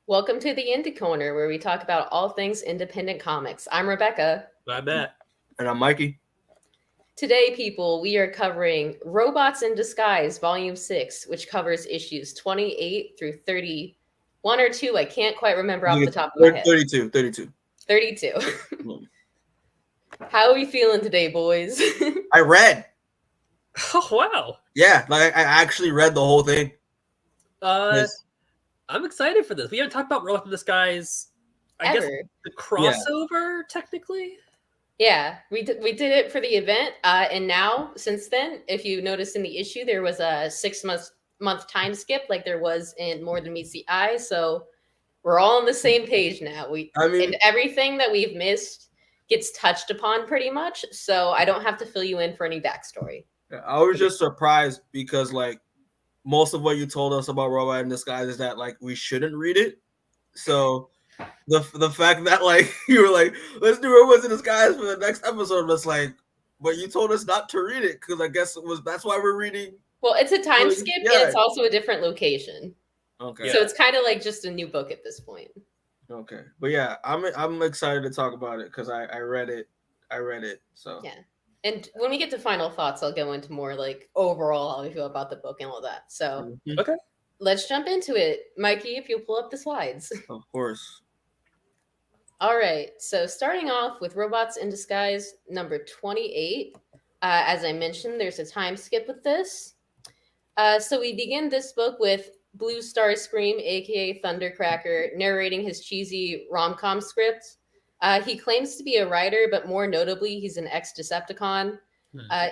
Welcome to the Indie Corner, where we talk about all things independent comics. I'm Rebecca. I bet. And I'm Mikey. Today, people, we are covering Robots in Disguise, Volume 6, which covers issues 28 through 31 or 2. I can't quite remember off the top of my head. 32. 32. How are we feeling today, boys? I read. Oh, wow. Yeah, like I actually read the whole thing. I'm excited for this. We haven't talked about Robots in Disguise. I guess the crossover, technically. Yeah, we did it for the event, and now since then, if you noticed in the issue, there was a 6-month time skip, like there was in More Than Meets the Eye. So we're all on the same page now. And everything that we've missed gets touched upon pretty much. So I don't have to fill you in for any backstory. I was just surprised because like most of what you told us about Robot in Disguise is that like we shouldn't read it. So the fact that like you were like, let's do Robots in Disguise for the next episode was like, but you told us not to read it because I guess that's why we're reading. Well, it's a time skip and it's also a different location. Okay. So it's kind of like just a new book at this point. Okay. But yeah, I'm excited to talk about it because I read it. So yeah. And when we get to final thoughts, I'll go into more like overall how we feel about the book and all that. So okay. Let's jump into it. Mikey, if you'll pull up the slides. Of course. All right. So starting off with Robots in Disguise number 28. As I mentioned, there's a time skip with this. So we begin this book with Blue Starscream, a.k.a. Thundercracker, narrating his cheesy rom-com script. He claims to be a writer, but more notably, he's an ex-Decepticon.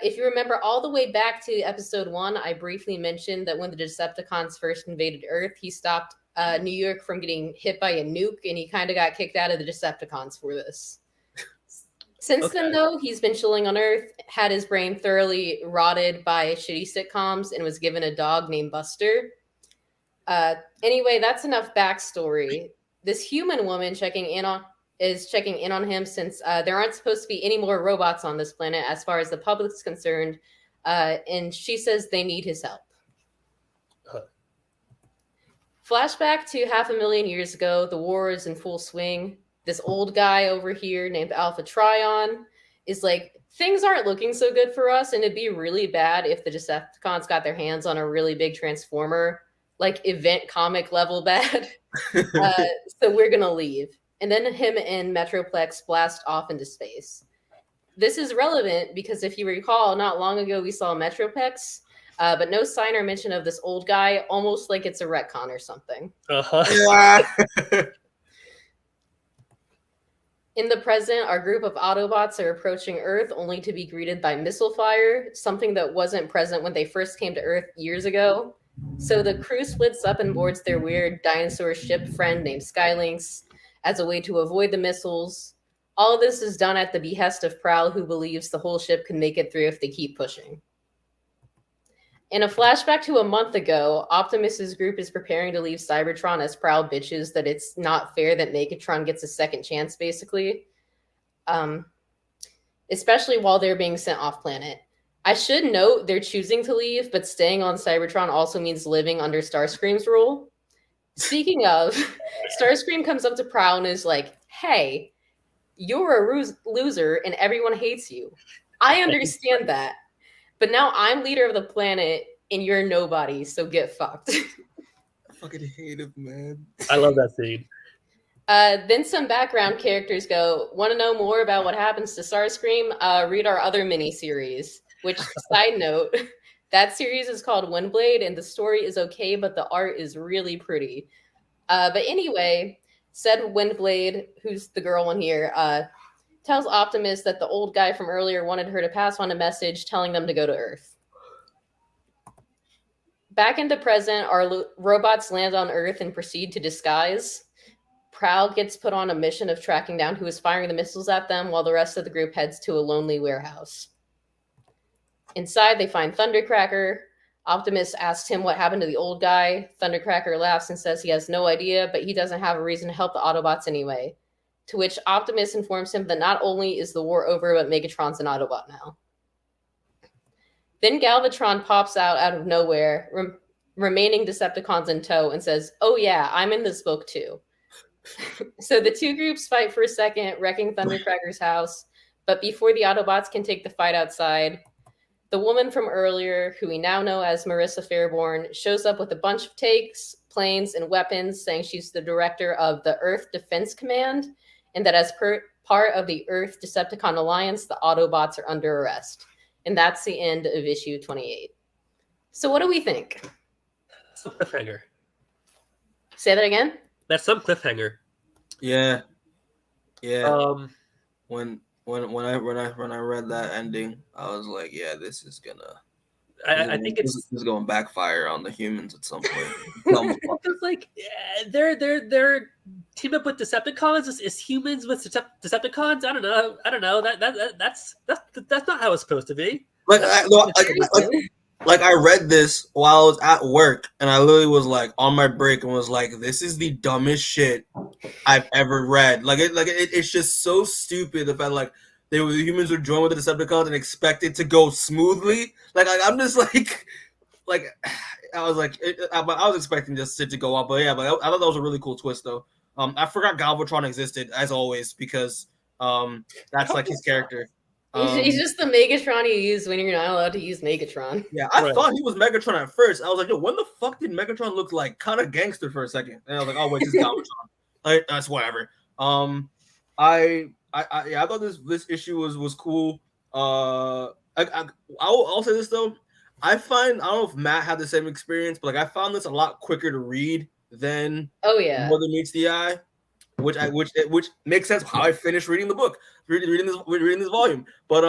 If you remember all the way back to episode 1, I briefly mentioned that when the Decepticons first invaded Earth, he stopped New York from getting hit by a nuke, and he kind of got kicked out of the Decepticons for this. Since then, though, he's been chilling on Earth, had his brain thoroughly rotted by shitty sitcoms, and was given a dog named Buster. Anyway, that's enough backstory. This human woman checking in on him since there aren't supposed to be any more robots on this planet as far as the public's concerned, and she says they need his help. Flashback to 500,000 years ago, the war is in full swing. This old guy over here named Alpha Trion is like, things aren't looking so good for us, and it'd be really bad if the Decepticons got their hands on a really big Transformer, like event comic level bad. So we're gonna leave. And then him and Metroplex blast off into space. This is relevant because if you recall, not long ago we saw Metroplex, but no sign or mention of this old guy, almost like it's a retcon or something. In the present, our group of Autobots are approaching Earth only to be greeted by missile fire, something that wasn't present when they first came to Earth years ago. So the crew splits up and boards their weird dinosaur ship friend named Skylynx as a way to avoid the missiles. All of this is done at the behest of Prowl, who believes the whole ship can make it through if they keep pushing. In a flashback to a month ago, Optimus's group is preparing to leave Cybertron as Prowl bitches that it's not fair that Megatron gets a second chance, basically. Especially while they're being sent off planet. I should note they're choosing to leave, but staying on Cybertron also means living under Starscream's rule. Speaking of, Starscream comes up to Prowl and is like, hey, you're a loser and everyone hates you. I understand that. But now I'm leader of the planet and you're nobody, so get fucked. I fucking hate him, man. I love that scene. Then some background characters go, want to know more about what happens to Starscream? Read our other mini-series, which, side note, that series is called Windblade, and the story is okay, but the art is really pretty. But anyway, said Windblade, who's the girl one here, tells Optimus that the old guy from earlier wanted her to pass on a message telling them to go to Earth. Back in the present, our robots land on Earth and proceed to disguise. Prowl gets put on a mission of tracking down who is firing the missiles at them, while the rest of the group heads to a lonely warehouse. Inside, they find Thundercracker. Optimus asks him what happened to the old guy. Thundercracker laughs and says he has no idea, but he doesn't have a reason to help the Autobots anyway. To which Optimus informs him that not only is the war over, but Megatron's an Autobot now. Then Galvatron pops out of nowhere, remaining Decepticons in tow and says, "Oh yeah, I'm in this book too." So the two groups fight for a second, wrecking Thundercracker's house. But before the Autobots can take the fight outside, the woman from earlier, who we now know as Marissa Fairborn, shows up with a bunch of takes, planes, and weapons, saying she's the director of the Earth Defense Command, and that as part of the Earth Decepticon Alliance, the Autobots are under arrest. And that's the end of issue 28. So what do we think? Some cliffhanger. Say that again? That's some cliffhanger. Yeah. When I read that ending, I was like, yeah, this is gonna. I think this is going to backfire on the humans at some point. Because like they're team up with Decepticons is humans with Decepticons. I don't know. That's not how it's supposed to be. Like I read this while I was at work, and I literally was like on my break and was like, "This is the dumbest shit I've ever read." It's just so stupid. The fact the humans would join with the Decepticons and expect it to go smoothly. I'm just like I was like, I was expecting just shit to go up, but yeah, but I thought that was a really cool twist though. I forgot Galvatron existed as always because that's like his character. He's just the Megatron you use when you're not allowed to use Megatron. Yeah, I thought he was Megatron at first. I was like, yo, when the fuck did Megatron look like kind of gangster for a second? And I was like, oh wait, this is Galvatron. That's whatever. I thought this issue was cool. I'll say this though. I don't know if Matt had the same experience, but I found this a lot quicker to read than More Than Meets the Eye, which makes sense how I finished reading the book, reading this volume. But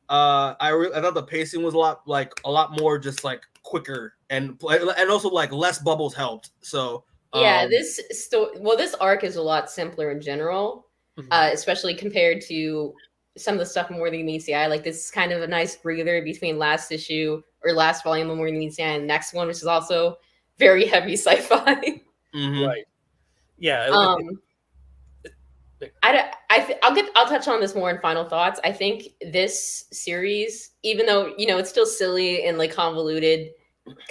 I thought the pacing was a lot more just like quicker and also like less bubbles helped. So this arc is a lot simpler in general, especially compared to some of the stuff in More Than Meets the Eye. Like this is kind of a nice breather between last issue or last volume of More Than Meets the Eye and the next one, which is also very heavy sci-fi. Mm-hmm. Right. Yeah. I'll touch on this more in final thoughts. I think this series, even though it's still silly and like convoluted,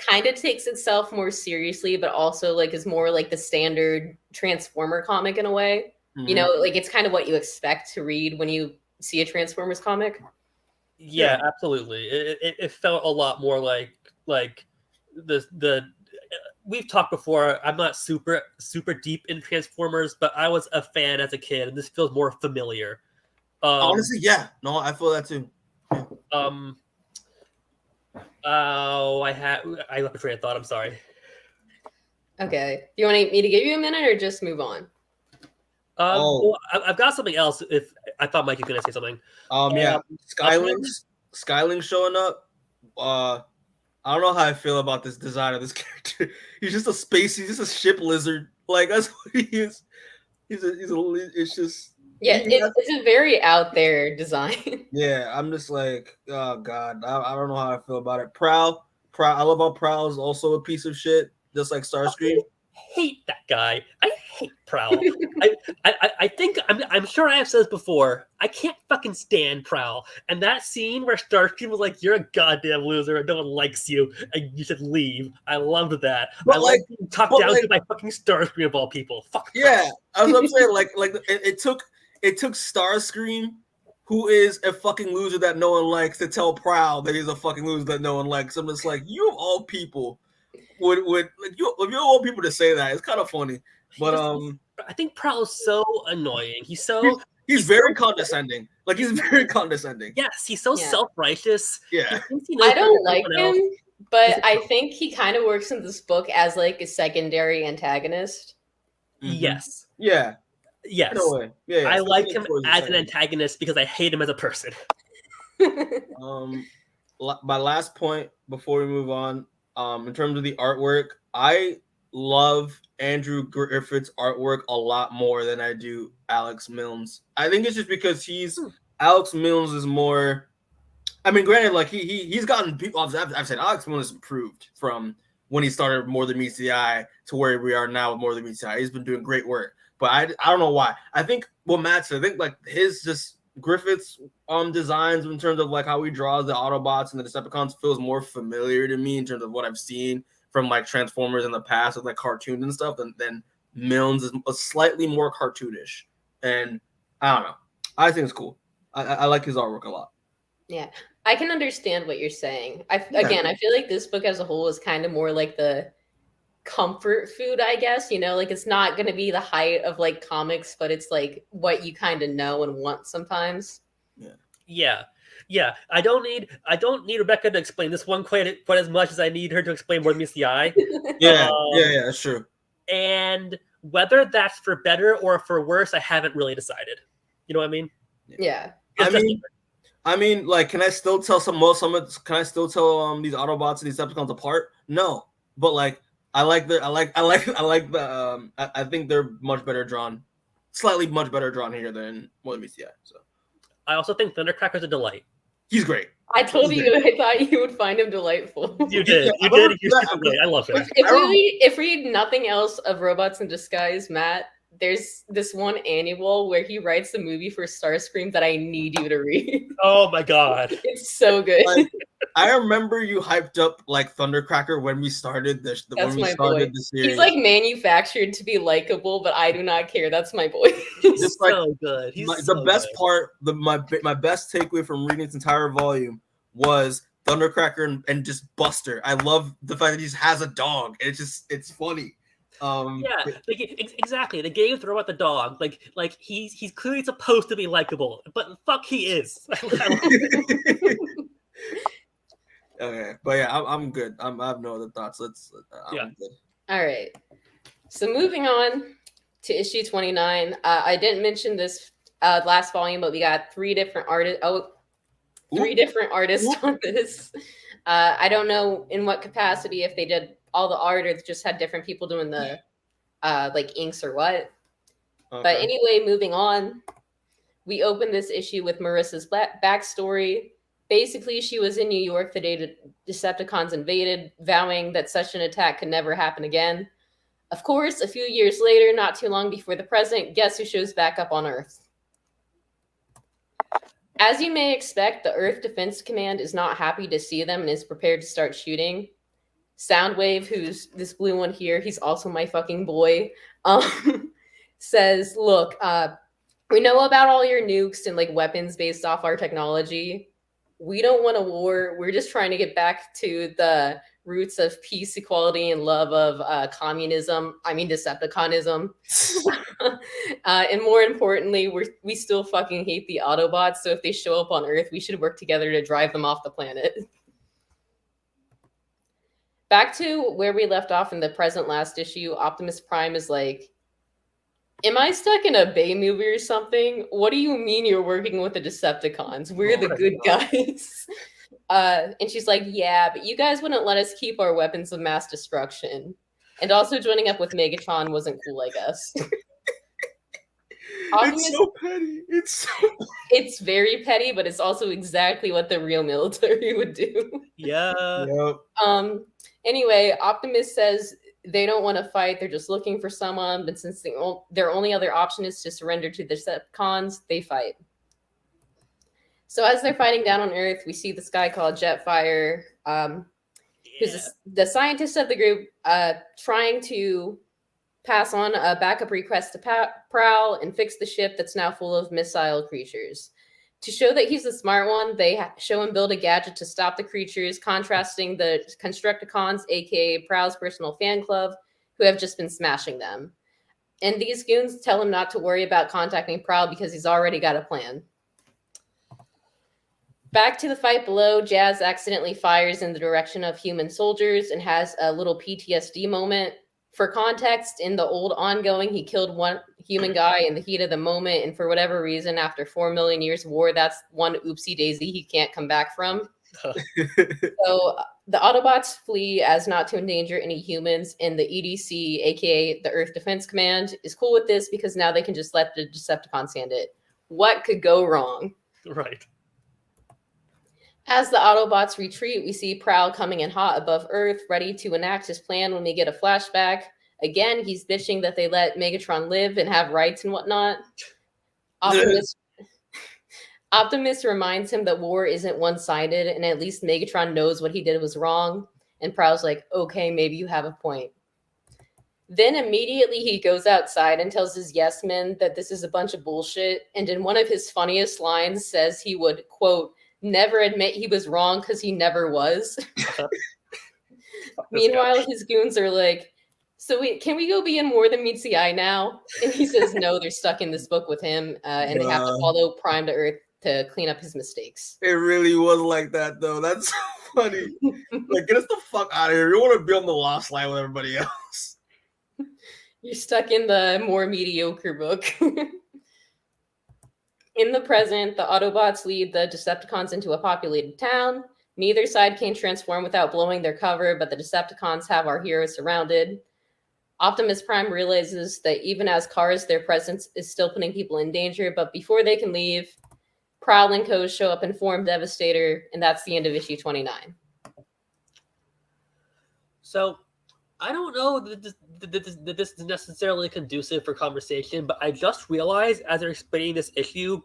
kind of takes itself more seriously, but also like is more like the standard Transformer comic in a way. Mm-hmm. Like it's kind of what you expect to read when you see a Transformers comic. Yeah, absolutely. It felt a lot more like the we've talked before. I'm not super deep in Transformers, but I was a fan as a kid, and this feels more familiar. Honestly, yeah. No, I feel that too. I left a train of thought. I'm sorry. Okay. Do you want me to give you a minute or just move on? Well, I've got something else. If I thought Mikey was gonna say something. Skylink showing up. I don't know how I feel about this design of this character. He's just he's just a ship lizard. Like that's what he is. It's just it's a very out there design. Yeah, I'm just like, oh god, I don't know how I feel about it. Prowl. I love how Prowl is also a piece of shit, just like Starscream. I hate that guy. I hate Prowl. I think I'm sure I have said this before. I can't fucking stand Prowl. And that scene where Starscream was like, "You're a goddamn loser, and no one likes you, and you should leave." I loved that. But I like being talked down to by fucking Starscream of all people. Fuck. Yeah, that's what I'm saying. It took Starscream, who is a fucking loser that no one likes, to tell Prowl that he's a fucking loser that no one likes. I'm just like, you of all people would you of all people to say that. It's kind of funny. But I think Prowl is so annoying. He's very condescending. Like he's very condescending. Yes, he's so self-righteous. Yeah. I don't like him, but I think he kind of works in this book as like a secondary antagonist. Mm-hmm. Yes. Yeah. Yes. No yeah. I like him as an antagonist because I hate him as a person. My last point before we move on, in terms of the artwork, I love Andrew Griffith's artwork a lot more than I do Alex Milne's. I think it's just because Alex Milne's is more. I mean, granted, like he's gotten people. I've said Alex Milne has improved from when he started More Than Meets the Eye to where we are now with More Than Meets the Eye. He's been doing great work, but I don't know why. I think Matt said, I think like his just Griffith's designs in terms of like how he draws the Autobots and the Decepticons feels more familiar to me in terms of what I've seen from like Transformers in the past with like cartoons and stuff, then Milnes is a slightly more cartoonish, and I don't know. I think it's cool. I like his artwork a lot. Yeah, I can understand what you're saying. Again, I feel like this book as a whole is kind of more like the comfort food, I guess. Like it's not going to be the height of like comics, but it's like what you kind of know and want sometimes. Yeah. I don't need Rebecca to explain this one quite as much as I need her to explain more than meets the eye. Yeah, that's true. And whether that's for better or for worse, I haven't really decided. You know what I mean? Yeah. I mean, like, can I still tell these Autobots and these Decepticons apart? No, but like, I think they're much better drawn, slightly much better drawn here than what meets the eye. So, I also think Thundercracker's a delight. He's great. I told you, I thought you would find him delightful. You did. He's super great. I love him. If we read nothing else of Robots in Disguise, Matt, there's this one annual where he writes the movie for Starscream that I need you to read. Oh my god, it's so good. Like, I remember you hyped up like Thundercracker when we started the series. He's like manufactured to be likable, but I do not care. That's my boy. He's so good. The best part, my best takeaway from reading this entire volume was Thundercracker and just Buster. I love the fact that he just has a dog. It's funny. Exactly. The game throw out the dog. Like he's clearly supposed to be likable, but fuck, he is. Okay, but yeah, I'm good. I have no other thoughts. I'm good. All right. So moving on to issue 29. I didn't mention this last volume, but we got three different artists on this. I don't know in what capacity, if they did all the art or just had different people doing the like inks or what. Okay. But anyway, moving on. We open this issue with Marissa's backstory. Basically, she was in New York the day the Decepticons invaded, vowing that such an attack could never happen again. Of course, a few years later, not too long before the present, guess who shows back up on Earth? As you may expect, the Earth Defense Command is not happy to see them and is prepared to start shooting. Soundwave, who's this blue one here, he's also my fucking boy, says, look, we know about all your nukes and like weapons based off our technology. We don't want a war. We're just trying to get back to the roots of peace, equality, and love of Decepticonism. And more importantly, we still fucking hate the Autobots. So if they show up on Earth, we should work together to drive them off the planet. Back to where we left off in the present last issue, Optimus Prime is like, am I stuck in a Bay movie or something? What do you mean you're working with the Decepticons? We're the good guys. And she's like, yeah, but you guys wouldn't let us keep our weapons of mass destruction. And also joining up with Megatron wasn't cool, I guess. It's so petty. It's very petty, but it's also exactly what the real military would do. Yeah. Yep. Anyway, Optimus says they don't want to fight. They're just looking for someone. But since their only other option is to surrender to the Decepticons, they fight. So as they're fighting down on Earth, we see this guy called Jetfire, who's the scientist of the group, trying to pass on a backup request to Prowl and fix the ship that's now full of missile creatures. To show that he's the smart one, they show him build a gadget to stop the creatures, contrasting the Constructicons, aka Prowl's personal fan club, who have just been smashing them. And these goons tell him not to worry about contacting Prowl because he's already got a plan. Back to the fight below, Jazz accidentally fires in the direction of human soldiers and has a little PTSD moment. For context, in the old ongoing, he killed one human guy in the heat of the moment, and for whatever reason, after 4 million years of war, that's one oopsie daisy he can't come back from. So the Autobots flee as not to endanger any humans, and the EDC, aka the Earth Defense Command, is cool with this because now they can just let the Decepticons hand it. What could go wrong? Right. As the Autobots retreat, we see Prowl coming in hot above Earth, ready to enact his plan when we get a flashback. Again, he's bitching that they let Megatron live and have rights and whatnot. Optimus reminds him that war isn't one-sided, and at least Megatron knows what he did was wrong. And Prowl's like, okay, maybe you have a point. Then immediately he goes outside and tells his yes men that this is a bunch of bullshit. And in one of his funniest lines says he would, quote, never admit he was wrong because he never was. Meanwhile, his goons are like, so can we go be in more than meets the eye now? And he says, no, they're stuck in this book with him. And they have to follow Prime to Earth to clean up his mistakes. It really was like that, though. That's so funny. Like, get us the fuck out of here. You want to be on the lost line with everybody else. You're stuck in the more mediocre book. In the present, the Autobots lead the Decepticons into a populated town. Neither side can transform without blowing their cover, but the Decepticons have our heroes surrounded. Optimus Prime realizes that even as cars, their presence is still putting people in danger, but before they can leave, Prowl and Co. show up and form Devastator, and that's the end of issue 29. So, I don't know that this is necessarily conducive for conversation, but I just realized as they're explaining this issue,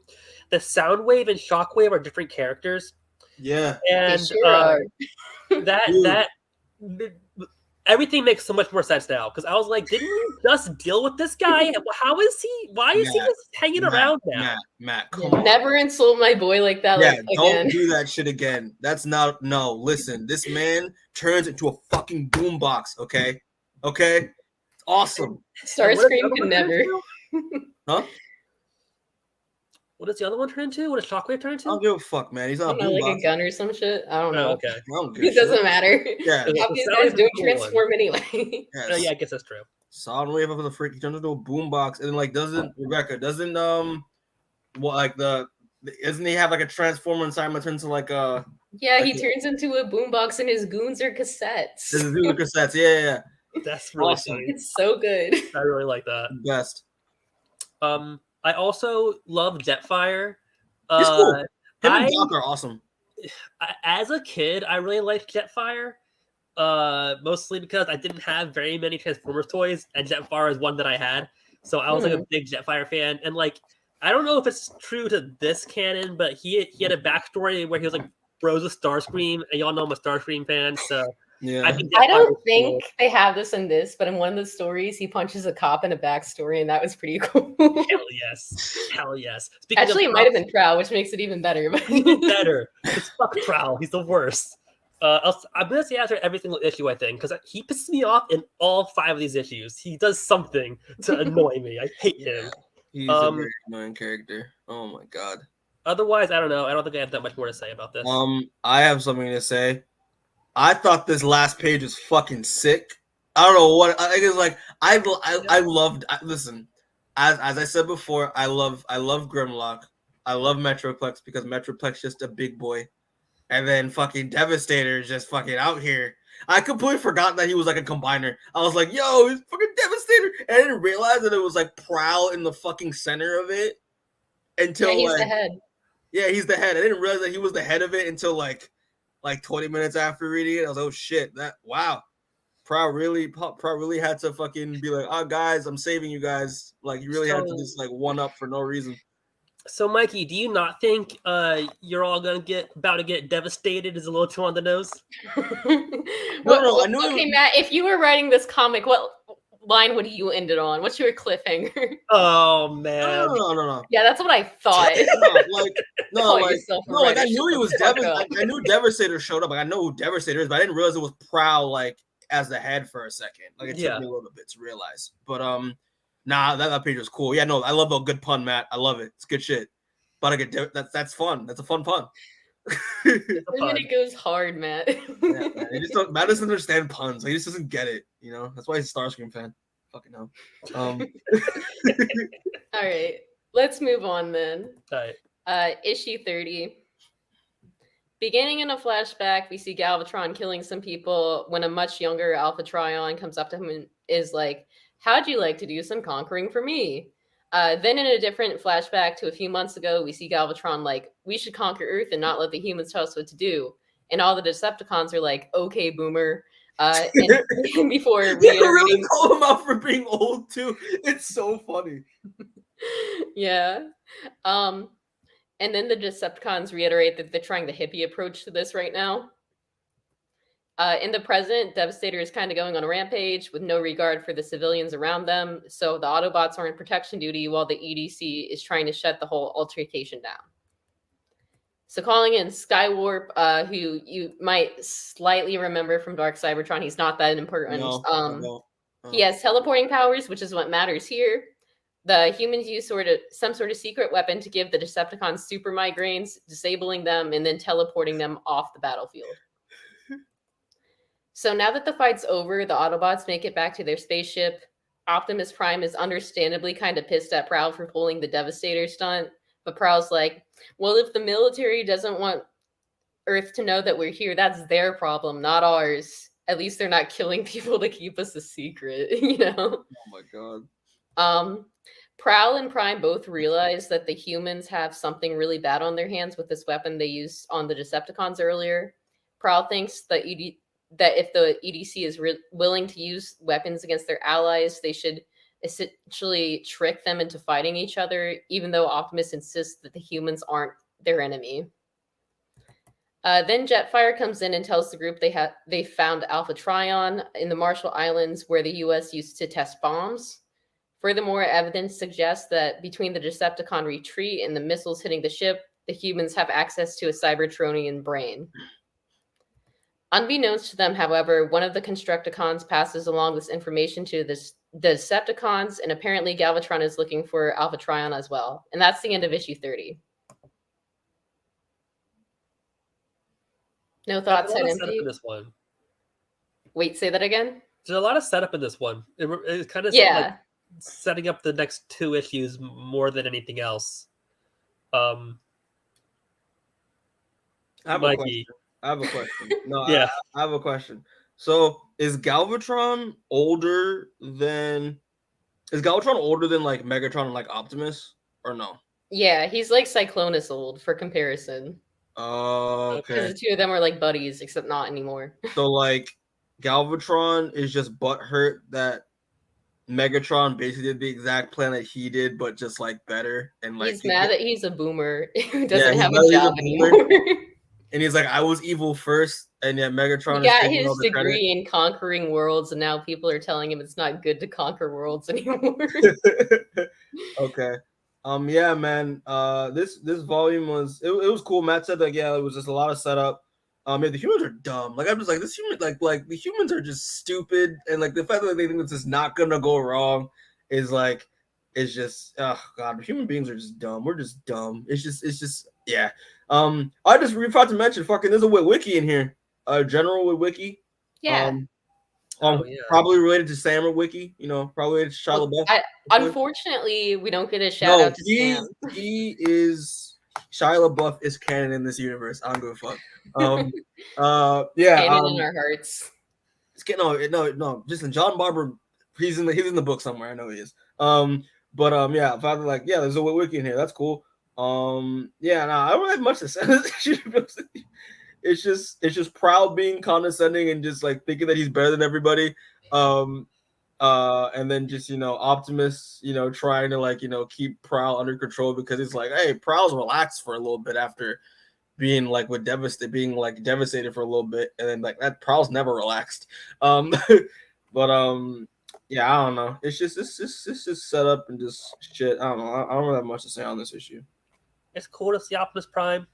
the Soundwave and Shockwave are different characters. Yeah. And that everything makes so much more sense now, because I was like, didn't we just deal with this guy? Why is he just hanging around now? Matt, come on. Never insult my boy like that. Yeah, don't do that shit again. That's not, no, listen, this man turns into a fucking boombox, okay? Okay? It's awesome. Starscream could never. Huh? What does the other one turn into? What does Shockwave turn into? I don't give a fuck, man. He's not a boombox. Like a gun or some shit. I don't know. Oh, okay. It doesn't matter. Yeah. These guys don't transform anyway. Yes. Yeah, I guess that's true. Soundwave up with a freak. He turns into a boombox, and then like doesn't doesn't he have like a transformer inside him that turns into like a? Yeah, he turns into a boombox, and his goons are cassettes. His goons are cassettes. Yeah. That's really awesome. funny. It's so good. I really like that. Best. I also love Jetfire. He's cool. Him and Doc are awesome. As a kid, I really liked Jetfire. Mostly because I didn't have very many Transformers toys, and Jetfire is one that I had. So I was like a big Jetfire fan. And like, I don't know if it's true to this canon, but he had a backstory where he was like bros with Starscream, and y'all know I'm a Starscream fan, so yeah. I don't think they have this in this, but in one of the stories, he punches a cop in a backstory, and that was pretty cool. Hell yes. Actually, it might have been Prowl, which makes it even better. But even better. It's fuck Prowl. He's the worst. I'm gonna say after every single issue, I think, because he pisses me off in all 5 of these issues. He does something to annoy me. I hate him. He's a very annoying character. Oh my god. Otherwise, I don't know. I don't think I have that much more to say about this. I have something to say. I thought this last page was fucking sick. I don't know what I think. It's like I loved. Listen, as I said before, I love Grimlock. I love Metroplex because Metroplex just a big boy, and then fucking Devastator is just fucking out here. I completely forgot that he was like a combiner. I was like, yo, he's fucking Devastator, and I didn't realize that it was like Prowl in the fucking center of it until he's the head. Yeah, he's the head. I didn't realize that he was the head of it until like 20 minutes after reading it. I was like, oh shit, Prowl really had to fucking be like, oh guys, I'm saving you guys. Like you really had to just like one up for no reason. So Mikey, do you not think you're all about to get devastated is a little too on the nose? No, I knew okay, Matt, if you were writing this comic, what line would you end it on? What's your cliffhanger? Oh man. No. Yeah, that's what I thought. I knew he was Devastator. I knew Devastator showed up. Like, I know who Devastator is, but I didn't realize it was Prowl like as the head for a second. Like it took me a little bit to realize. But that page was cool. Yeah, no, I love a good pun, Matt. I love it. It's good shit. But that's fun. That's a fun pun. It goes hard, Matt. Yeah, man. Matt doesn't understand puns. He just doesn't get it. You know, that's why he's a Starscream fan. Fucking hell. All right, let's move on then. All right. Issue 30. Beginning in a flashback, we see Galvatron killing some people when a much younger Alpha Trion comes up to him and is like, how'd you like to do some conquering for me? Then in a different flashback to a few months ago, we see Galvatron like, we should conquer Earth and not let the humans tell us what to do. And all the Decepticons are like, okay, boomer. And before really call him out for being old too. It's so funny. Yeah. And then the Decepticons reiterate that they're trying the hippie approach to this right now. In the present, Devastator is kind of going on a rampage with no regard for the civilians around them. So the Autobots are in protection duty while the EDC is trying to shut the whole altercation down. So calling in Skywarp, who you might slightly remember from Dark Cybertron, he's not that important. No. He has teleporting powers, which is what matters here. The humans use some sort of secret weapon to give the Decepticons super migraines, disabling them and then teleporting them off the battlefield. So now that the fight's over, the Autobots make it back to their spaceship. Optimus Prime is understandably kind of pissed at Prowl for pulling the Devastator stunt, but Prowl's like, well, if the military doesn't want Earth to know that we're here, that's their problem, not ours. At least they're not killing people to keep us a secret, you know? Oh my god. Prowl and Prime both realize that the humans have something really bad on their hands with this weapon they used on the Decepticons earlier. Prowl thinks that if the EDC is willing to use weapons against their allies, they should essentially trick them into fighting each other, even though Optimus insists that the humans aren't their enemy. Then Jetfire comes in and tells the group they found Alpha Trion in the Marshall Islands, where the U.S. used to test bombs. Furthermore, evidence suggests that between the Decepticon retreat and the missiles hitting the ship, the humans have access to a Cybertronian brain. Unbeknownst to them, however, one of the Constructicons passes along this information to the Decepticons, and apparently Galvatron is looking for Alpha Trion as well. And that's the end of issue 30. No thoughts on MTMTE in this one. Wait, say that again? There's a lot of setup in this one. It's kind of like setting up the next 2 issues more than anything else. I have Mikey. a question. No, yeah. I have a question. So is Galvatron older than like Megatron and like Optimus, or no? Yeah, he's like Cyclonus old for comparison. Oh, Because okay. the two of them are like buddies, except not anymore. So like Galvatron is just butthurt that Megatron basically did the exact plan that he did, but just like better. And like he's mad that he's a boomer who doesn't have a job anymore. And he's like, I was evil first, and yet Megatron he got his degree in conquering worlds, and now people are telling him it's not good to conquer worlds anymore. Okay. Yeah, man. This volume was it was cool. Matt said that it was just a lot of setup. Yeah, the humans are dumb. Like I'm just like this human, like the humans are just stupid, and like the fact that they think this is not gonna go wrong is like it's just oh god, human beings are just dumb. We're just dumb. It's just yeah. I just forgot to mention fucking there's a wiki in here. General wiki. Yeah. Probably related to Sam or Wiki, probably related to Shia LaBeouf. Unfortunately, we don't get a shout out to Sam. He is Shia LaBeouf is canon in this universe. I don't give a fuck. Yeah, canon in our hearts. No. Just John Barber. He's in the book somewhere. I know he is. Yeah, father, like, yeah, there's a wiki in here. That's cool. Yeah, I don't have much to say. It's just Prowl being condescending and just like thinking that he's better than everybody. And then just Optimus, trying to like keep Prowl under control because it's like, hey, Prowl's relaxed for a little bit after being like devastated for a little bit, and then like that Prowl's never relaxed. Yeah, I don't know. It's just set up and just shit. I don't know. I don't really have much to say on this issue. It's cool to see Optimus Prime.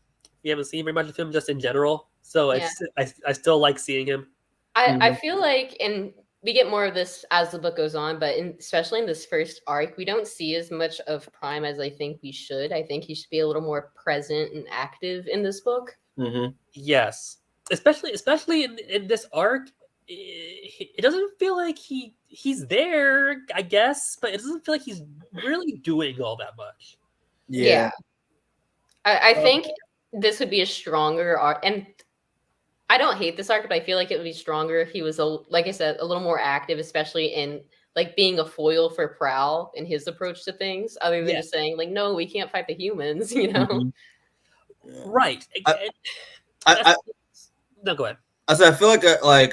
We haven't seen very much of him just in general, so yeah. I still like seeing him. I feel like, and we get more of this as the book goes on, but especially in this first arc, we don't see as much of Prime as I think we should. I think he should be a little more present and active in this book. Mm-hmm. Yes, especially in this arc, it doesn't feel like he's there, I guess, but it doesn't feel like he's really doing all that much. Yeah. I think this would be a stronger arc, and I don't hate this arc, but I feel like it would be stronger if he was, like I said, a little more active, especially in like being a foil for Prowl in his approach to things, other than just saying like, no, we can't fight the humans, Mm-hmm. Right. No, go ahead. I feel like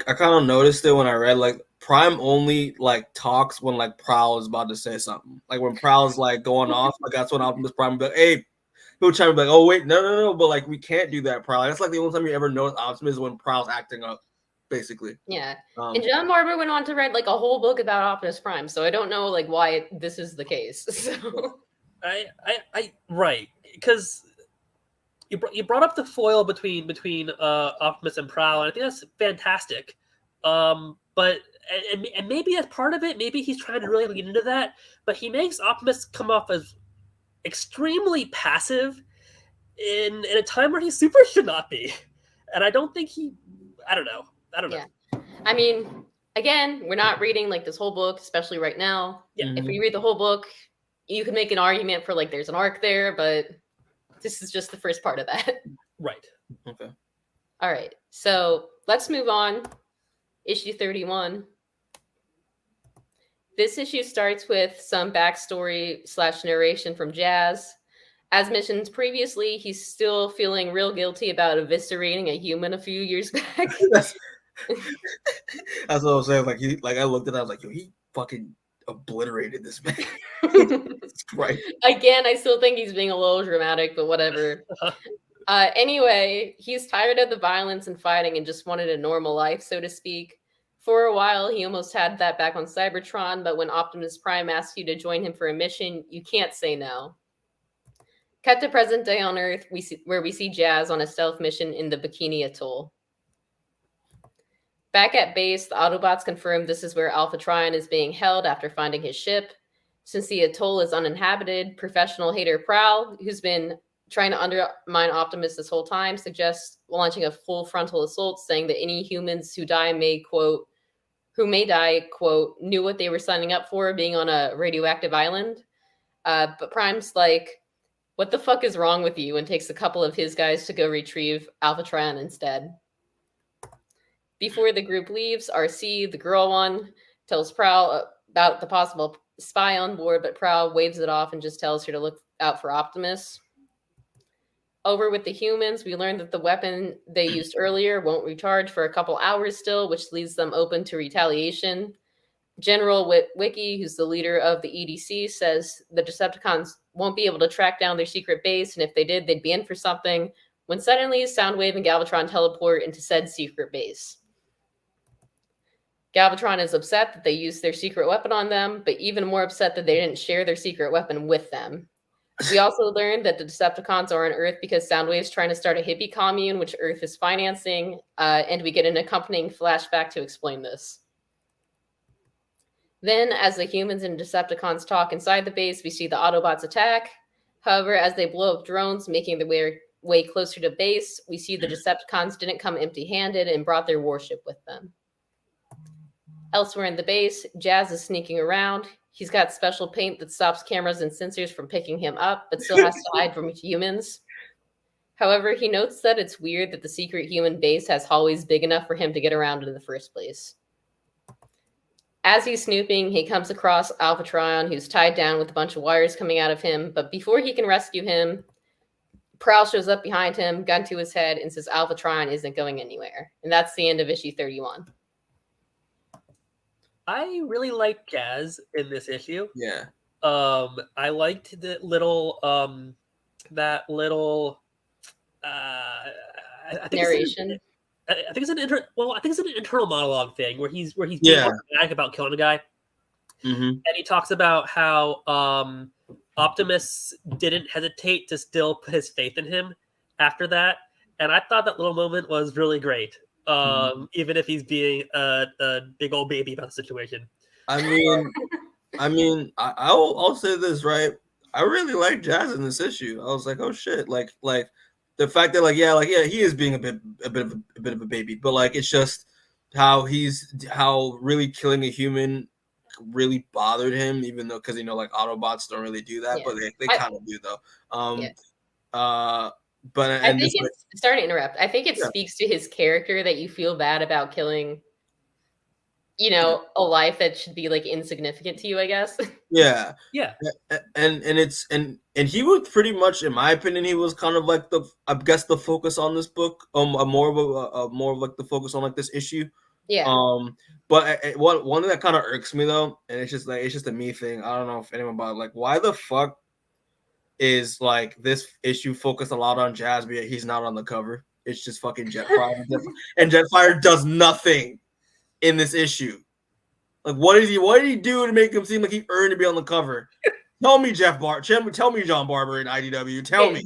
I kind of noticed it when I read like Prime only like talks when like Prowl is about to say something. Like when Prowl's like going off, like that's when Optimus Prime will be like, hey. He'll try to be like, oh wait, no, but like we can't do that, Prowl. That's like the only time you ever notice Optimus is when Prowl's acting up. basically. Yeah. And John Barber went on to write like a whole book about Optimus Prime, so I don't know like why this is the case. So Right, because you brought up the foil between Optimus and Prowl, and I think that's fantastic. But and maybe as part of it, maybe he's trying to really lean into that. But he makes Optimus come off as extremely passive in a time where he super should not be, and I don't think he. I don't know. Yeah. I mean, again, we're not reading like this whole book, especially right now. Yeah. If we read the whole book, you can make an argument for like there's an arc there, but this is just the first part of that. Right. Okay. All right. So let's move on. Issue 31. This issue starts with some backstory / narration from Jazz. As mentioned previously, he's still feeling real guilty about eviscerating a human a few years back. That's what I was saying. Like I looked at it, I was like, yo, he fucking obliterated this man. Right. Again, I still think he's being a little dramatic, but whatever. Anyway, he's tired of the violence and fighting and just wanted a normal life, so to speak. For a while, he almost had that back on Cybertron, but when Optimus Prime asks you to join him for a mission, you can't say no. Cut to present day on Earth, where we see Jazz on a stealth mission in the Bikini Atoll. Back at base, the Autobots confirm this is where Galvatron is being held after finding his ship. Since the atoll is uninhabited, professional hater Prowl, who's been trying to undermine Optimus this whole time, suggests launching a full frontal assault, saying that any humans who die may, quote, knew what they were signing up for, being on a radioactive island. But Prime's like, what the fuck is wrong with you? And takes a couple of his guys to go retrieve Galvatron instead. Before the group leaves, RC, the girl one, tells Prowl about the possible spy on board, but Prowl waves it off and just tells her to look out for Optimus. Over with the humans, we learn that the weapon they used earlier won't recharge for a couple hours still, which leaves them open to retaliation. General Wiki, who's the leader of the EDC, says the Decepticons won't be able to track down their secret base, and if they did, they'd be in for something, when suddenly Soundwave and Galvatron teleport into said secret base. Galvatron is upset that they used their secret weapon on them, but even more upset that they didn't share their secret weapon with them. We also learned that the Decepticons are on Earth because Soundwave's trying to start a hippie commune, which Earth is financing, and we get an accompanying flashback to explain this. Then, as the humans and Decepticons talk inside the base, we see the Autobots attack. However, as they blow up drones, making their way closer to base, we see the Decepticons didn't come empty-handed and brought their warship with them. Elsewhere in the base, Jazz is sneaking around. He's got special paint that stops cameras and sensors from picking him up, but still has to hide from humans. However, he notes that it's weird that the secret human base has hallways big enough for him to get around in the first place. As he's snooping, he comes across Galvatron, who's tied down with a bunch of wires coming out of him, but before he can rescue him, Prowl shows up behind him, gun to his head, and says Galvatron isn't going anywhere. And that's the end of issue 31. I really like Jazz in this issue. Yeah. I liked the little I think Narration. I think it's an internal monologue thing where he's being Yeah. dramatic about killing a guy. Mm-hmm. And he talks about how Optimus didn't hesitate to still put his faith in him after that. And I thought that little moment was really great. Even if he's being a big old baby about the situation. I mean, I'll say this, right? I really like Jazz in this issue. I was like, oh shit, like the fact that he is being a bit of a baby, but like it's just how really killing a human really bothered him, even though because like Autobots don't really do that, but they kind of do though. But I think it's sorry to interrupt. I think it speaks to his character that you feel bad about killing, a life that should be like insignificant to you, I guess. Yeah. And he was pretty much, in my opinion, he was kind of like the focus on this book, more of like the focus on like this issue. Yeah. But one thing that kind of irks me though, and it's just a me thing. I don't know if anyone about it, like why the fuck is like this issue focused a lot on Jazz, but he's not on the cover. It's just fucking Jetfire, and Jetfire does nothing in this issue. Like, what did he do to make him seem like he earned to be on the cover? Tell me, tell me, John Barber in IDW. Tell me.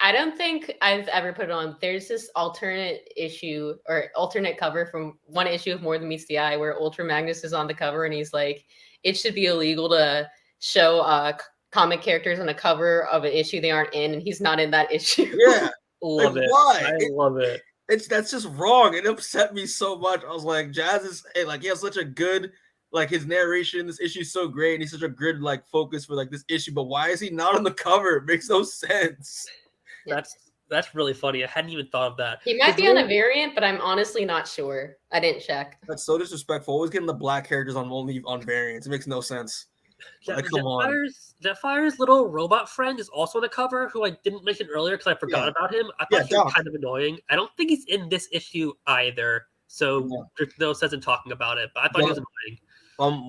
I don't think I've ever put it on. There's this alternate issue or alternate cover from one issue of More Than Meets the Eye where Ultra Magnus is on the cover and he's like, it should be illegal to show comic characters on a cover of an issue they aren't in, and he's not in that issue. Yeah. Love like, it. Why? I love it. That's just wrong. It upset me so much. I was like, Jazz is like, he has such a good, like, his narration in this issue is so great, and he's such a good like focus for like this issue. But why is he not on the cover? It makes no sense. That's really funny. I hadn't even thought of that. He might be on a variant, but I'm honestly not sure. I didn't check. That's so disrespectful. Always getting the black characters on variants. It makes no sense. Like, come on. Jetfire's little robot friend is also on the cover, who I didn't mention earlier because I forgot about him. I thought he was kind of annoying. I don't think he's in this issue either, so there's no sense in talking about it. But I thought he was annoying.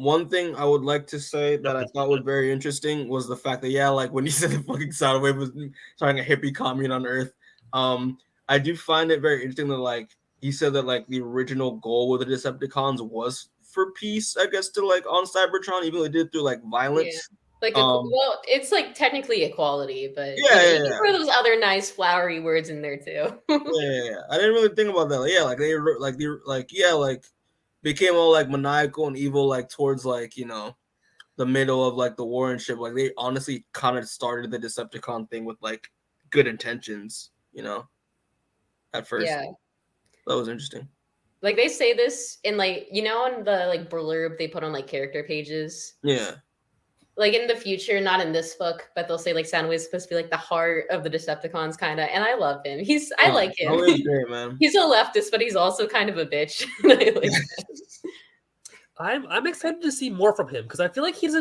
One thing I would like to say that I thought was very interesting was the fact that like when you said the fucking Soundwave was starting a hippie commune on Earth, I do find it very interesting that like he said that like the original goal with the Decepticons was for peace, I guess, to like on Cybertron, even though they did it through like violence. Yeah. Like, well, it's like technically equality, but you can throw those other nice flowery words in there too. yeah, I didn't really think about that. Like, they became all like maniacal and evil, like towards like, you know, the middle of like the war and shit. Like, they honestly kind of started the Decepticon thing with like good intentions, you know, at first. Yeah, that was interesting. Like, they say this in like, you know, on the like blurb they put on like character pages. Yeah. Like in the future, not in this book, but they'll say like Soundwave's supposed to be like the heart of the Decepticons, kind of. And I love him. I like him. He's great, man. He's a leftist, but he's also kind of a bitch. I like I'm excited to see more from him because I feel like he's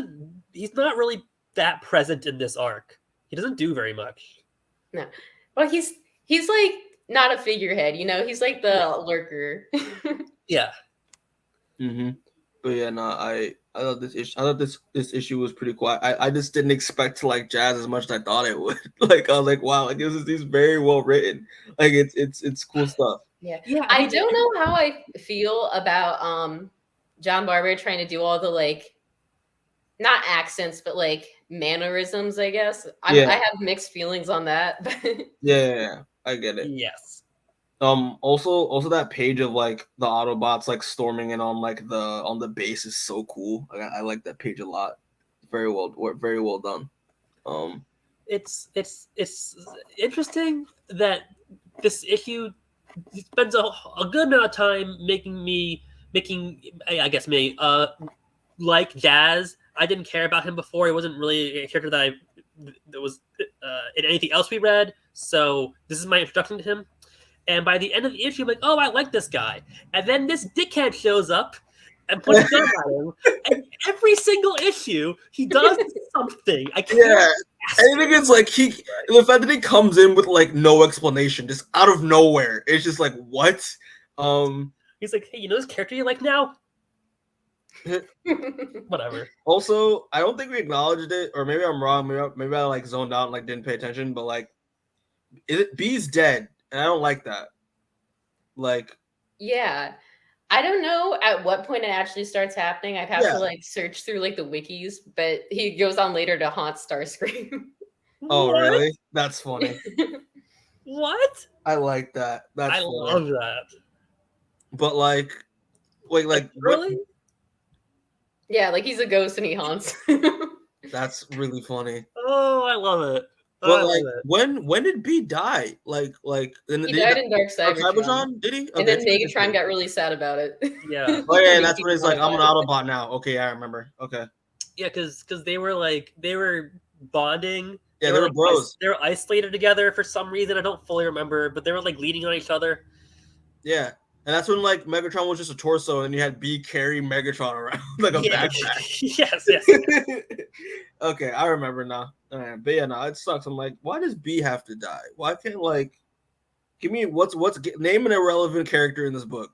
not really that present in this arc. He doesn't do very much. No, well, he's like not a figurehead, you know. He's like the lurker. Yeah. Mm-hmm. But yeah, no, I thought this issue was pretty cool. I just didn't expect to like Jazz as much as I thought it would. Like, I was like, wow, like this very well written. Like, it's cool stuff. Yeah. I don't know how I feel about John Barber trying to do all the like, not accents, but like mannerisms, I guess. I have mixed feelings on that. Yeah, I get it. Yes. Also that page of like the Autobots like storming in on like on the base is so cool. I like that page a lot. Very well done. It's interesting that this issue spends a good amount of time making like Jazz. I didn't care about him before. He wasn't really a character that was in anything else we read. So this is my introduction to him. And by the end of the issue, I'm like, oh, I like this guy. And then this dickhead shows up and puts a gun at him. And every single issue, he does something. I can't. Yeah. I think it's like the fact that he comes in with like no explanation, just out of nowhere. It's just like, what? He's like, hey, you know this character you like now? Whatever. Also, I don't think we acknowledged it, or maybe I'm wrong. Maybe I like zoned out and like didn't pay attention. But like, B's dead. And I don't like that. Like, yeah, I don't know at what point it actually starts happening. I'd have to like search through like the wikis, but he goes on later to haunt Starscream. Oh, what? Really? That's funny. What? I like that. That's funny. Love that. But like, wait, like really? Yeah, like he's a ghost and he haunts. That's really funny. Oh, I love it. But like, when did B die? Like he died in Dark Cybertron. Did he? Okay. And then Megatron got really sad about it. Yeah. Oh yeah, and that's when he's like, I'm an Autobot now. Okay, I remember. Okay. Yeah, because they were bonding. Yeah, they were bros. They were isolated together for some reason. I don't fully remember, but they were like leaning on each other. Yeah. And that's when like Megatron was just a torso, and you had B carry Megatron around like a backpack. Yes. Okay, I remember now. All right, but yeah, no, it sucks. I'm like, why does B have to die? Why can't like give me name an irrelevant character in this book?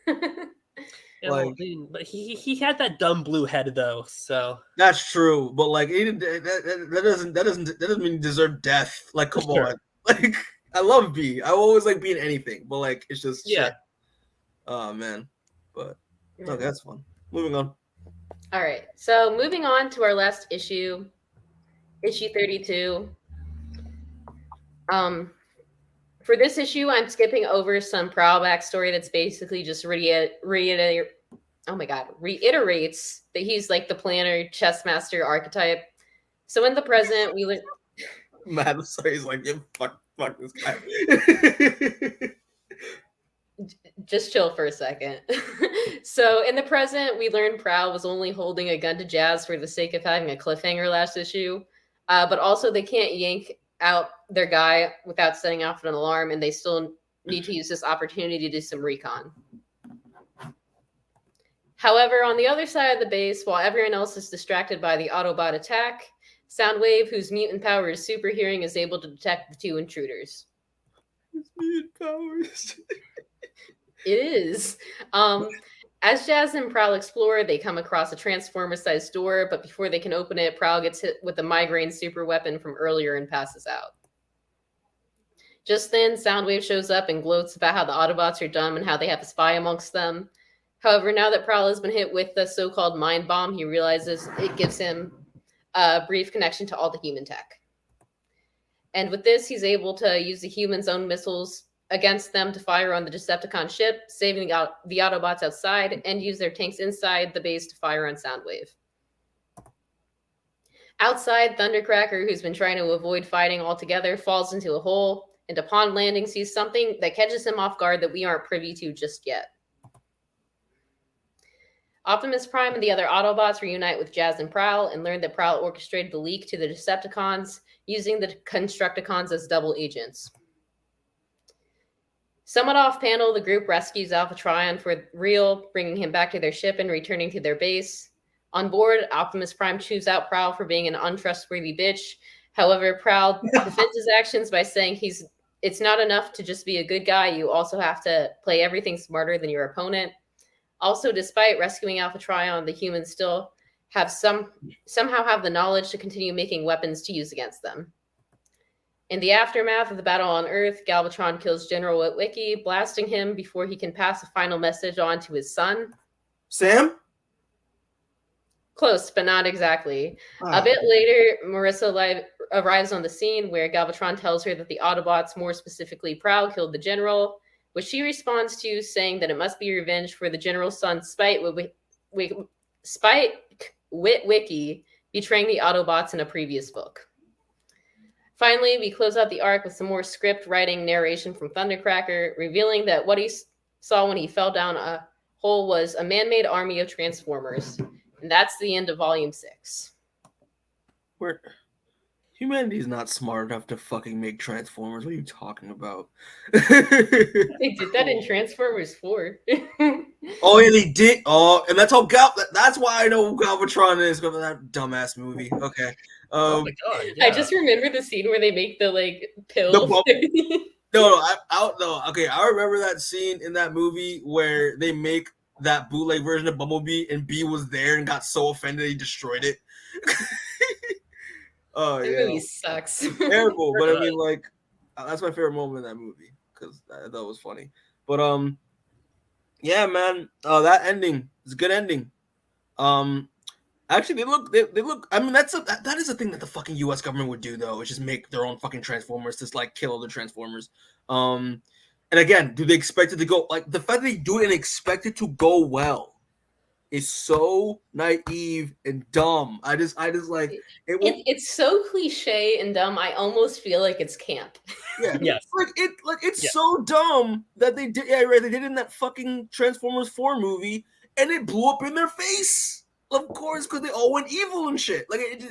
Yeah, like, but he had that dumb blue head though, so that's true. But like, that doesn't mean he deserved death. Like, come on, like I love B. I always like B in anything, but like it's just Yeah. shit. Oh man, but okay, that's fun. Moving on. All right. So moving on to our last issue 32. For this issue, I'm skipping over some Prowl backstory that's basically just reiterates that he's like the planner, chess master archetype. So in the present, we learn. Matt, I'm sorry, he's like, yeah, fuck this guy. Just chill for a second. So in the present, we learned Prowl was only holding a gun to Jazz for the sake of having a cliffhanger last issue, but also they can't yank out their guy without setting off an alarm, and they still need to use this opportunity to do some recon. However, on the other side of the base, while everyone else is distracted by the Autobot attack, Soundwave, whose mutant power is super hearing, is able to detect the two intruders. His mutant powers. It is. As Jazz and Prowl explore, they come across a Transformer-sized door, but before they can open it, Prowl gets hit with a migraine super weapon from earlier and passes out. Just then, Soundwave shows up and gloats about how the Autobots are dumb and how they have a spy amongst them. However, now that Prowl has been hit with the so-called mind bomb, he realizes it gives him a brief connection to all the human tech. And with this, he's able to use the humans' own missiles against them to fire on the Decepticon ship, saving the Autobots outside, and use their tanks inside the base to fire on Soundwave. Outside, Thundercracker, who's been trying to avoid fighting altogether, falls into a hole, and upon landing sees something that catches him off guard that we aren't privy to just yet. Optimus Prime and the other Autobots reunite with Jazz and Prowl and learn that Prowl orchestrated the leak to the Decepticons, using the Constructicons as double agents. Somewhat off-panel, the group rescues Alpha Trion for real, bringing him back to their ship and returning to their base. On board, Optimus Prime chews out Prowl for being an untrustworthy bitch. However, Prowl defends his actions by saying it's not enough to just be a good guy, you also have to play everything smarter than your opponent. Also, despite rescuing Alpha Trion, the humans still have somehow have the knowledge to continue making weapons to use against them. In the aftermath of the battle on Earth, Galvatron kills General Witwicky, blasting him before he can pass a final message on to his son. Sam? Close, but not exactly. A bit later, Marissa arrives on the scene where Galvatron tells her that the Autobots, more specifically Prowl, killed the General, which she responds to, saying that it must be revenge for the General's son, Witwicky, betraying the Autobots in a previous book. Finally, we close out the arc with some more script writing narration from Thundercracker, revealing that what he saw when he fell down a hole was a man-made army of Transformers. And that's the end of Volume 6. Humanity's not smart enough to fucking make Transformers. What are you talking about? They did that in Transformers 4. Oh, yeah, they did. Oh, and that's how that's why I know who Galvatron is, because of that dumbass movie. Okay. Oh my god! Yeah. I just remember the scene where they make the pill. Okay, I remember that scene in that movie where they make that bootleg version of Bumblebee, and B was there and got so offended he destroyed it. Oh that yeah, movie sucks. Terrible. But I mean, that's my favorite moment in that movie because that was funny. But yeah, man, that ending is a good ending. Actually, they look. I mean, that is a thing that the fucking U.S. government would do, though, is just make their own fucking Transformers, just kill other Transformers. And again, do they expect it to go the fact that they do it and expect it to go well is so naive and dumb. I just like it. It's so cliche and dumb. I almost feel like it's camp. Yeah, yes. It's so dumb that they did. Yeah, right. They did it in that fucking Transformers 4 movie, and it blew up in their face. Of course, because they all went evil and shit. Don't get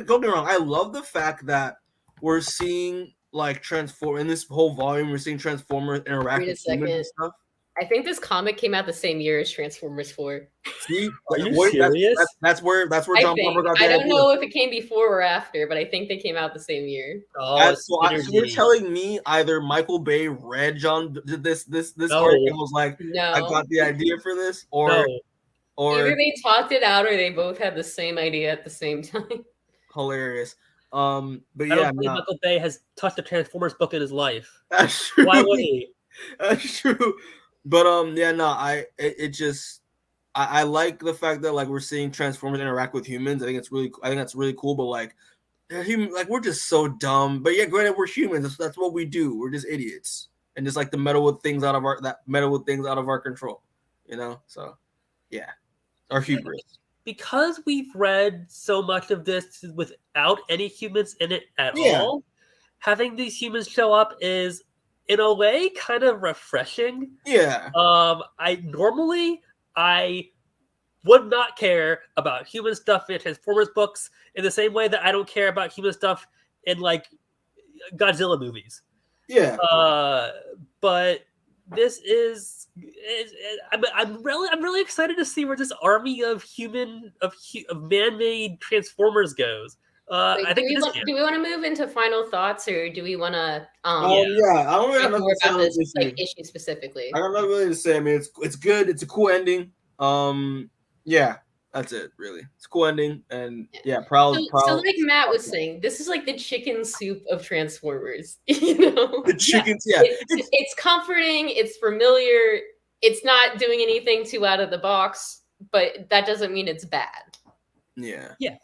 me wrong. I love the fact that we're seeing in this whole volume. We're seeing Transformers interact with humans and stuff. I think this comic came out the same year as Transformers 4. See, are you serious? That's where John Palmer got the idea. I don't know if it came before or after, but I think they came out the same year. Oh, so you're telling me either Michael Bay read this arc and was like, no. I got the idea for this, or either they talked it out or they both had the same idea at the same time. Hilarious. But I yeah, don't believe Michael Bay has touched a Transformers book in his life. that's true. Why would he? That's true. But I like the fact that like we're seeing Transformers interact with humans. I think that's really cool. But like we're just so dumb. But yeah, granted, we're humans. That's what we do. We're just idiots, and just like meddle with things out of our control. You know. So yeah, our hubris. Because we've read so much of this without any humans in it at Yeah. all, having these humans show up is, in a way, kind of refreshing. Yeah. I would not care about human stuff in Transformers books in the same way that I don't care about human stuff in like Godzilla movies. Yeah. But this is I'm really excited to see where this army of man-made Transformers goes. Wait, I think do we want to move into final thoughts, or do we want to I don't really have more nothing to say about on this issue. issue specifically? I don't know really to say. I mean, it's good. It's a cool ending. Yeah, that's it. Really, it's a cool ending, and yeah, proud. So like Matt was saying, this is like the chicken soup of Transformers. You know, The chickens. Yeah, it's comforting. It's familiar. It's not doing anything too out of the box, but that doesn't mean it's bad. Yeah. Yeah.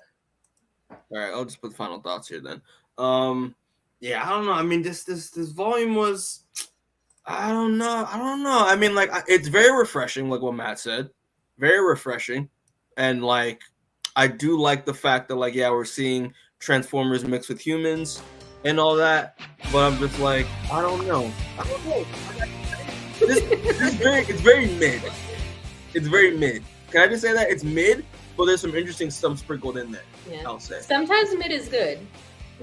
All right, I'll just put final thoughts here then. Yeah, I don't know. I mean, this volume was, I don't know. I mean, like, it's very refreshing, like what Matt said, very refreshing, and like, I do like the fact that like, yeah, we're seeing Transformers mixed with humans and all that, but I'm just like, I don't know. It's very mid. It's very mid. Can I just say that it's mid? But there's some interesting stuff sprinkled in there. Yeah. I'll say. Sometimes mid is good.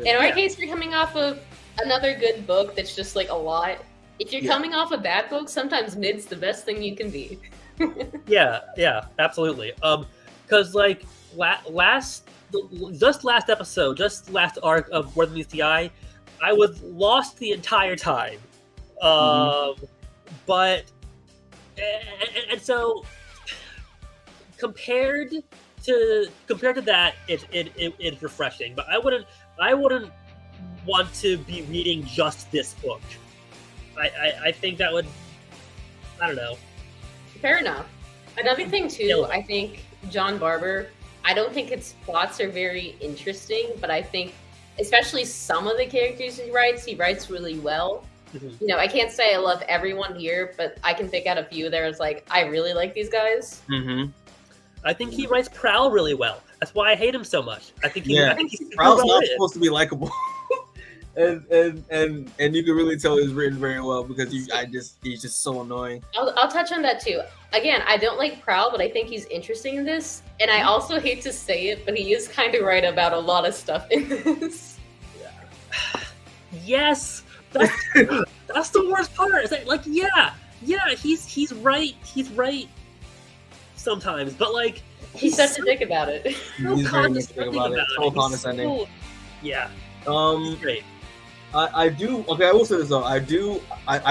In our case, you're coming off of another good book that's just like a lot. If you're coming off a bad book, sometimes mid's the best thing you can be. yeah, absolutely. Because like last episode, just last arc of More Than Meets the Eye, I was lost the entire time. But and so compared to that, it's refreshing. But I wouldn't want to be reading just this book. I think that would, I don't know. Fair enough. Another thing too, I think John Barber, I don't think its plots are very interesting, but I think especially some of the characters he writes really well. Mm-hmm. You know, I can't say I love everyone here, but I can pick out a few there. It's like, I really like these guys. Mm-hmm. I think he writes Prowl really well. That's why I hate him so much. I think Prowl's not supposed to be likable. and you can really tell he's written very well because he's just so annoying. I'll touch on that too. Again, I don't like Prowl, but I think he's interesting in this. And I also hate to say it, but he is kind of right about a lot of stuff in this. Yes, that's the worst part. Is that, like, yeah, he's right. He's right sometimes, but like he's such a dick about it. He's very dick about it. So condescending. Yeah. Great. I do. Okay, I will say this though. I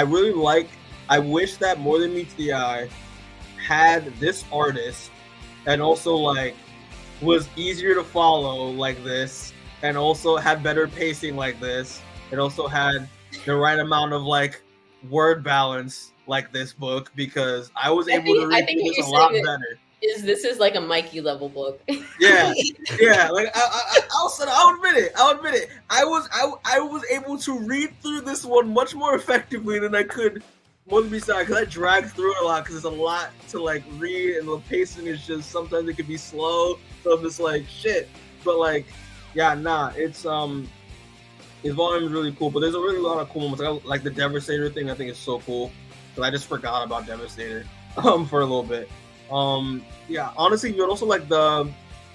really like. I wish that More Than Meets the Eye had this artist, and also like was easier to follow like this, and also had better pacing like this, and also had the right amount of like word balance like this book, because I was able to read this a lot better. This is like a Mikey level book. Yeah. Like I'll admit it. I was able to read through this one much more effectively than I could More Than Meets the Eye, because I dragged through it a lot because there's a lot to like read, and the pacing is just sometimes it can be slow. So I'm just like shit. But like, yeah, it's his volume is really cool, but there's a really lot of cool moments. Like the Devastator thing, I think is so cool. Because I just forgot about Devastator for a little bit. Yeah, honestly, you'd also like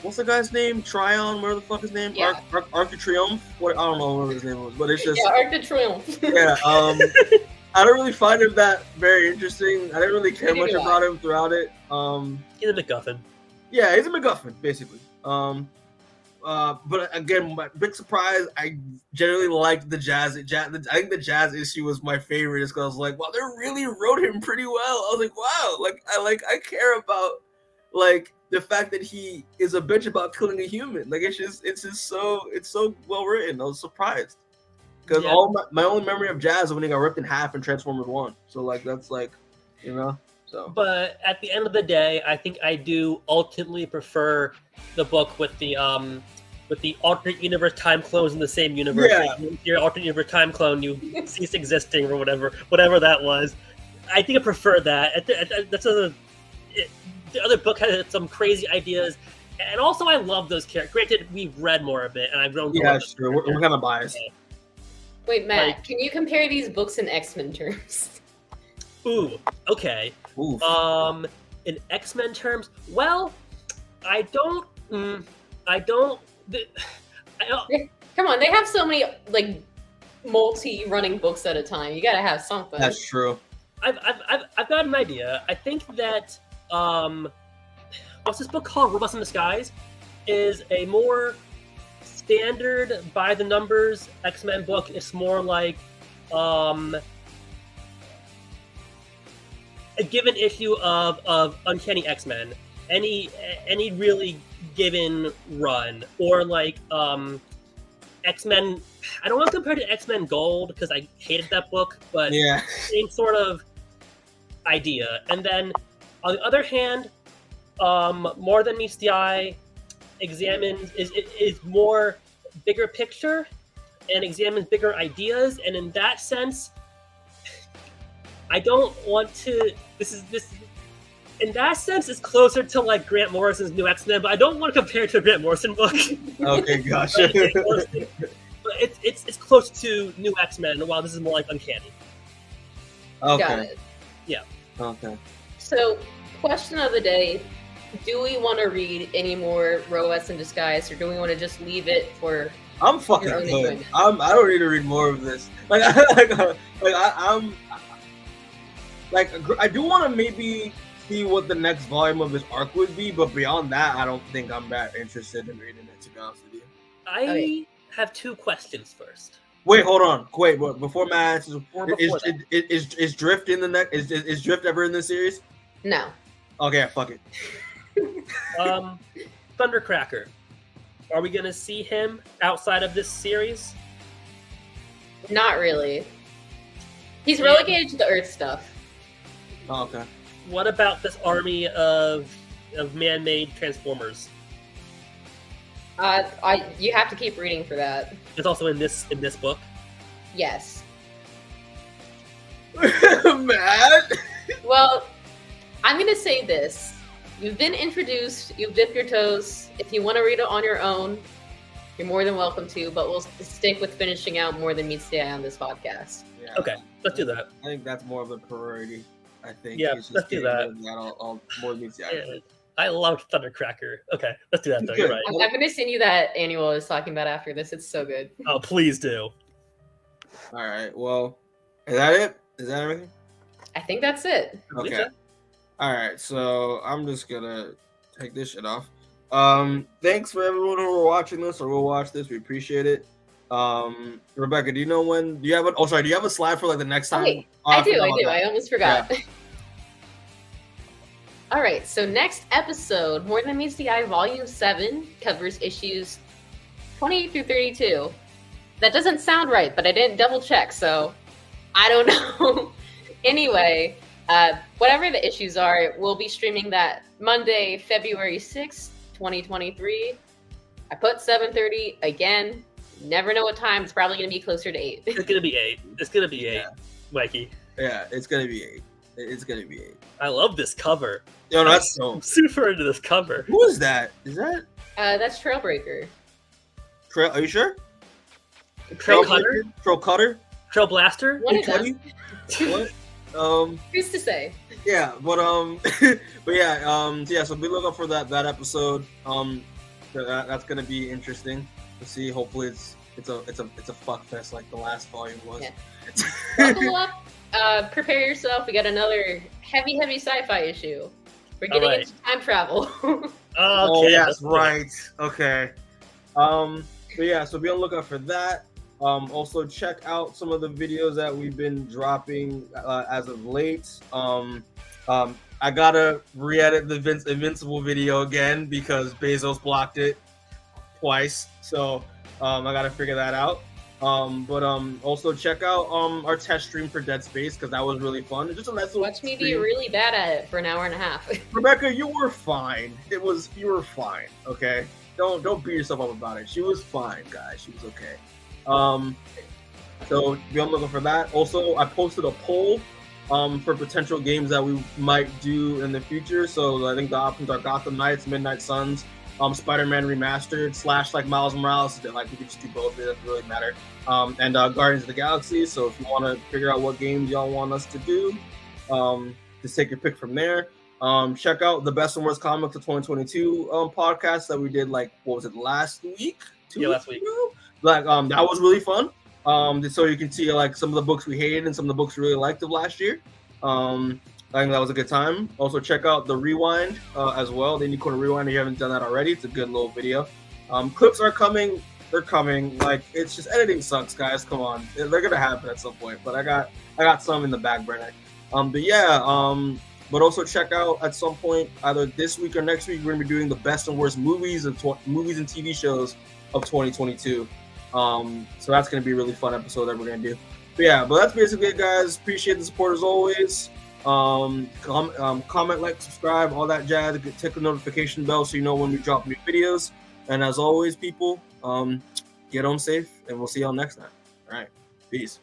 what's the guy's name? Tryon, where the fuck his name? Yeah. Arc de Triomphe? What, I don't know what his name was, but it's just Arc de Triomphe. Yeah, I don't really find him that very interesting. I didn't really care much about him throughout it. He's a MacGuffin. Yeah, he's a MacGuffin, basically. But again, my big surprise, I generally liked the jazz. I think the jazz issue was my favorite, just because I was like, wow, they really wrote him pretty well. I was like, wow, I care about like the fact that he is a bitch about killing a human. Like it's so well written. I was surprised because all my only memory of Jazz is when he got ripped in half in Transformers 1. So like that's like, you know. So. But at the end of the day, I think I do ultimately prefer the book with the alternate universe time clones in the same universe. Yeah. Your alternate universe time clone, you cease existing or whatever that was. I think I prefer that. The other book had some crazy ideas, and also I love those characters. Granted, we've read more of it, and I've grown. Yeah, sure. We're kind of biased. Wait, Matt, can you compare these books in X-Men terms? Ooh, okay. Oof. In X-Men terms, well, I don't. Come on, they have so many like multi-running books at a time. You gotta have something. That's true. I've got an idea. I think that what's this book called? Robots in Disguise is a more standard by the numbers X-Men book. It's more like a given issue of Uncanny X-Men. Any really given run, or like X-Men. I don't want to compare it to X-Men Gold because I hated that book, but yeah, same sort of idea. And then on the other hand, More Than Meets the Eye examines is more bigger picture and examines bigger ideas. And in that sense, I don't want to. This in that sense is closer to like Grant Morrison's New X-Men, but I don't want to compare it to a Grant Morrison book. Okay, gotcha. But it's close to New X-Men, while this is more like Uncanny. Okay. Got it. Yeah. Okay. So, question of the day: do we want to read any more Robots in Disguise, or do we want to just leave it for? I'm fucking your own good. enjoyment? I don't need to read more of this. I do want to maybe see what the next volume of this arc would be, but beyond that, I don't think I'm that interested in reading it, to be honest with you. I have two questions first. Wait, hold on. Wait, before Matt answers, Before is Drift in the next? Is Drift ever in this series? No. Okay, fuck it. Thundercracker. Are we gonna see him outside of this series? Not really. He's relegated to the Earth stuff. Oh, okay. What about this army of man-made Transformers? You have to keep reading for that. It's also in this book. Yes. Matt. Well, I'm gonna say this. You've been introduced. You've dipped your toes. If you want to read it on your own, you're more than welcome to. But we'll stick with finishing out More Than Meets the Eye on this podcast. Yeah. Okay, let's do that. I think that's more of a priority. I think. Yeah, It's just let's do that. I'll more than the Yeah, I loved Thundercracker. Okay, let's do that though. You're right. I'm gonna send you that annual I was talking about after this. It's so good. Oh, please do. All right. Well, is that it? Is that everything? I think that's it. Okay. All right. So I'm just gonna take this shit off. Thanks for everyone who are watching this or will watch this. We appreciate it. Rebecca, do you know when? Do you have do you have a slide for like the next time? Okay, I do. I almost forgot. Yeah. All right. So next episode, More Than Meets the Eye, Volume 7 covers issues 28 through 32. That doesn't sound right, but I didn't double check, so I don't know. Anyway, whatever the issues are, we'll be streaming that Monday, February 6th, 2023. I put 7:30 again. Never know what time. It's probably going to be closer to 8. It's gonna be 8. It's gonna be 8, Yeah. Mikey. Yeah, it's gonna be 8. It's gonna be 8. I love this cover. Yo, no, that's so. I'm super into this cover. Who is that? Is that That's Trailbreaker. Trail? Are you sure? Trail Cutter? Trail Cutter? Trail Blaster? One of them. What? Who's to say? Yeah, but yeah. So be looking for that episode. That's gonna be interesting to see. Hopefully, it's a fuck fest like the last volume was. Yeah. Buckle up. Prepare yourself. We got another heavy sci-fi issue. We're getting into time travel. Oh yes, right. Okay. But yeah, so be on the lookout for that. Also check out some of the videos that we've been dropping as of late. I gotta re-edit the Invincible video again because Bezos blocked it twice. So I gotta figure that out. But also check out our test stream for Dead Space because that was really fun. It's just a nice little Watch me be stream. really bad at it for an hour and a half. Rebecca, you were fine. You were fine. Okay, don't beat yourself up about it. She was fine, guys. She was okay. So be on the lookout for that. Also, I posted a poll for potential games that we might do in the future. So I think the options are Gotham Knights, Midnight Suns, Spider-Man Remastered / like Miles Morales. Like we could just do both. It doesn't really matter. And Guardians of the Galaxy. So if you want to figure out what games y'all want us to do, just take your pick from there. Check out the Best and Worst Comics of 2022 podcast that we did. Like what was it last week? Last week. Like that was really fun. So you can see like some of the books we hated and some of the books we really liked of last year. I think that was a good time. Also check out the Rewind as well. The Indie Corner Rewind if you haven't done that already. It's a good little video. Clips are coming. They're coming. Like it's just editing sucks, guys. Come on, they're gonna happen at some point. But I got some in the back burner. But yeah. But also check out at some point either this week or next week we're gonna be doing the best and worst movies and movies and TV shows of 2022. So that's gonna be a really fun episode that we're gonna do. But yeah, but that's basically it, guys. Appreciate the support as always. Comment, like, subscribe, all that jazz. Click the notification bell so you know when we drop new videos. And as always, people, get home safe, and we'll see y'all next time. All right, peace.